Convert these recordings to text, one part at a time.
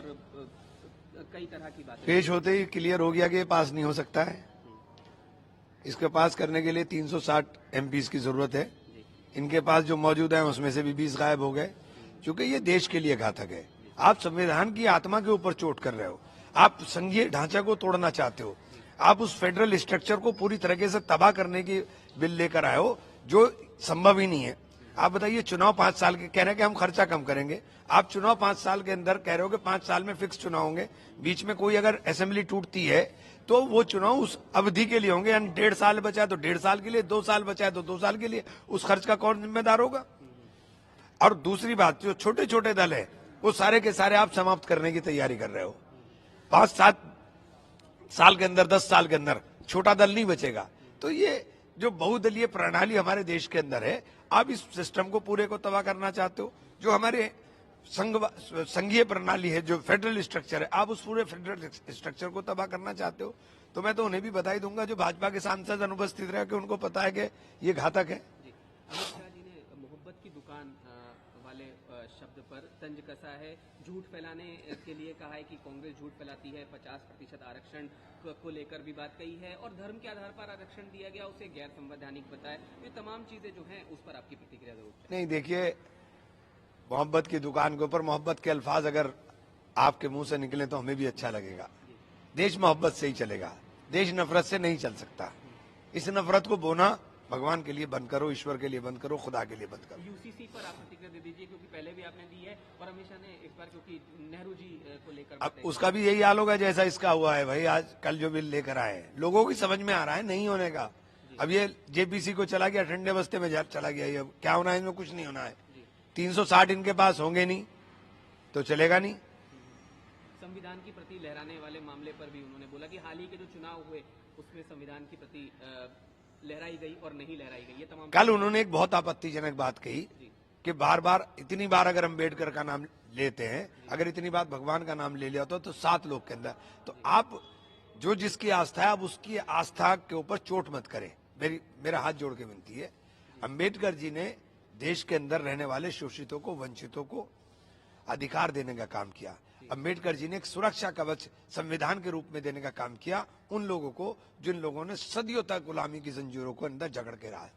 और कई तरह की बातें पेश होते ही क्लियर हो गया कि ये पास नहीं हो सकता है। इसके पास करने के लिए 360 एमपीज की जरूरत है। इनके पास जो मौजूद है उसमें से भी 20 गायब हो गए, क्योंकि ये देश के लिए घातक है। आप संविधान की आत्मा के ऊपर चोट कर रहे हो, आप संघीय ढांचा को तोड़ना चाहते हो, आप उस फेडरल स्ट्रक्चर को पूरी तरीके से तबाह करने की बिल लेकर आए हो, जो संभव ही नहीं है। आप बताइए, चुनाव 5 साल के कह रहे हैं कि हम खर्चा कम करेंगे, आप चुनाव 5 साल के अंदर कह रहे हो कि 5 साल में फिक्स चुनाव होंगे, बीच में कोई अगर असेंबली टूटती है तो वो चुनाव उस अवधि के लिए होंगे, यानी 1.5 साल बचा है तो 1.5 साल के लिए, 2 साल बचा है तो 2 साल के लिए, उस खर्च का कौन जिम्मेदार होगा? और दूसरी बात, जो छोटे छोटे दल है वो सारे के सारे आप समाप्त करने की तैयारी कर रहे हो। 5-7 साल के अंदर, 10 साल के अंदर छोटा दल नहीं बचेगा। तो ये जो बहुदलीय प्रणाली हमारे देश के अंदर है, आप इस सिस्टम को पूरे को तबाह करना चाहते हो। जो हमारे संघीय प्रणाली है, जो फेडरल स्ट्रक्चर है, आप उस पूरे फेडरल स्ट्रक्चर को तबाह करना चाहते हो। तो मैं तो उन्हें भी बधाई दूंगा जो भाजपा के सांसद अनुपस्थित रहे, कि उनको पता है कि ये घातक है। अमित शाह जी ने मोहब्बत की दुकान वाले शब्द पर तंज कसा है, झूठ फैलाने के लिए कहा है कि कांग्रेस झूठ फैलाती है, 50% आरक्षण को लेकर भी बात कही है, और धर्म के आधार पर आरक्षण दिया गया उसे गैर संवैधानिक बताया। ये तमाम चीजें जो हैं उस पर आपकी प्रतिक्रिया जरूर। नहीं, देखिए, मोहब्बत की दुकान के ऊपर मोहब्बत के अल्फाज अगर आपके मुंह से निकले तो हमें भी अच्छा लगेगा। देश मोहब्बत से ही चलेगा, देश नफरत से नहीं चल सकता। इस नफरत को बोना भगवान के लिए बंद करो, ईश्वर के लिए बंद करो, खुदा के लिए बंद करो। यूसीसी पर आप प्रतिक्रिया दे दीजिए, क्योंकि पहले भी आपने दी है और हमेशा ने इस बार, क्योंकि नेहरू जी को लेकर अब उसका भी यही हाल होगा जैसा इसका हुआ है। भाई, आज कल जो बिल लेकर आए हैं, लोगों की समझ में आ रहा है नहीं होने का। अब ये जेपीसी को चला गया, ठंडे बस्ते में चला गया, ये क्या होना है, इनमें कुछ नहीं होना है। 360 इनके पास होंगे नहीं तो चलेगा नहीं। संविधान की प्रति लहराने वाले मामले पर भी उन्होंने बोला कि हाल ही के जो चुनाव हुए उसमें संविधान की प्रति लहराई गई और नहीं लहराई गई, ये तमाम। कल उन्होंने एक बहुत आपत्तिजनक बात कही कि बार बार, इतनी बार अगर अम्बेडकर का नाम लेते हैं, अगर इतनी बार भगवान का नाम ले लिया तो 7 लोग के अंदर, तो आप जो जिसकी आस्था है, आप उसकी आस्था के ऊपर चोट मत करें। मेरा हाथ जोड़ के विनती है। अम्बेडकर जी ने देश के अंदर रहने वाले शोषितों को, वंचितों को अधिकार देने का काम किया। अम्बेडकर जी ने एक सुरक्षा कवच संविधान के रूप में देने का काम किया उन लोगों को जिन लोगों ने सदियों तक गुलामी की जंजीरों को अंदर जकड़ के रहा है।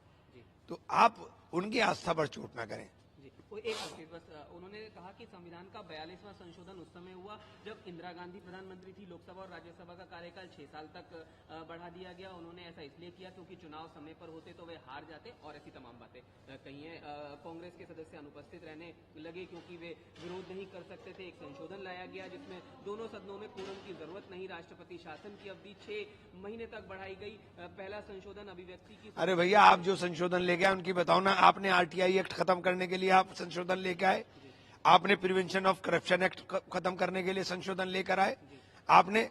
तो आप उनकी आस्था पर चोट ना करें। एक चीज बस, उन्होंने कहा कि संविधान का 42वां संशोधन उस समय हुआ जब इंदिरा गांधी प्रधानमंत्री थी, लोकसभा और राज्यसभा का कार्यकाल 6 साल तक बढ़ा दिया गया। उन्होंने ऐसा इसलिए किया क्योंकि चुनाव समय पर होते तो वे हार जाते, और ऐसी तमाम बातें कही हैं। कांग्रेस के सदस्य अनुपस्थित रहने लगे क्योंकि वे विरोध नहीं कर सकते थे। एक संशोधन लाया गया जिसमें दोनों सदनों में कोरम की जरूरत नहीं, राष्ट्रपति शासन की अवधि 6 महीने तक बढ़ाई गई। पहला संशोधन अभिव्यक्ति की। अरे भैया, आप जो संशोधन लेके आए उनकी बताओ ना। आपने आरटीआई एक्ट खत्म करने के लिए आप संशोधन लेके आए, आपने प्रिवेंशन ऑफ करप्शन एक्ट खत्म करने के लिए संशोधन लेकर आए, आपने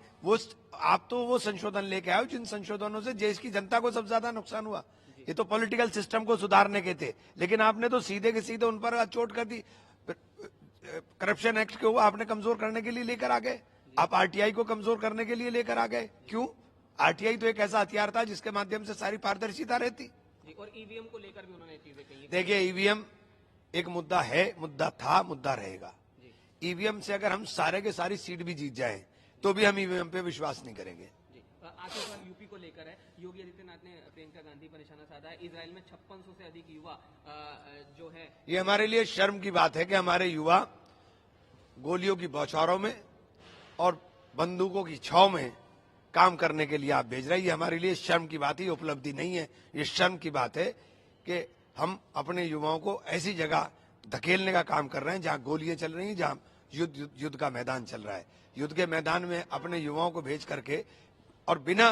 आप तो वो संशोधन लेके आए जिन संशोधनों से देश की जनता को सबसे ज्यादा नुकसान हुआ। ये तो पॉलिटिकल सिस्टम को सुधारने के थे, लेकिन आपने तो सीधे के सीधे उन पर चोट कर दी। करप्शन एक्ट को आपने कमजोर करने के लिए लेकर आ गए, आप आरटीआई को कमजोर करने के लिए लेकर आ गए। क्यों? आरटीआई तो एक ऐसा हथियार था जिसके माध्यम से सारी पारदर्शिता रहती। और ईवीएम को लेकर भी उन्होंने चीजें कही। देखिए, ईवीएम एक मुद्दा है, मुद्दा था, मुद्दा रहेगा। ईवीएम से अगर हम सारे के सारी सीट भी जीत जाएं तो भी हम ईवीएम पे विश्वास नहीं करेंगे। आखिर सवाल यूपी को लेकर है। योगी आदित्यनाथ ने प्रियंका गांधी पर निशाना साधा है। इजराइल में 5600 से अधिक युवा जो है, ये हमारे लिए शर्म की बात है कि हमारे युवा गोलियों की बौछारों में और बंदूकों की छाव में काम करने के लिए आप भेज रहे हैं। ये हमारे लिए शर्म की बात है, उपलब्धि नहीं है। ये शर्म की बात है कि हम अपने युवाओं को ऐसी जगह धकेलने का काम कर रहे हैं जहां गोलियां चल रही हैं, जहां युद्ध का मैदान चल रहा है। युद्ध के मैदान में अपने युवाओं को भेज करके और बिना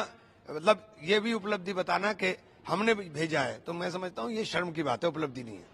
मतलब ये भी उपलब्धि बताना कि हमने भेजा है, तो मैं समझता हूं ये शर्म की बात है, उपलब्धि नहीं है।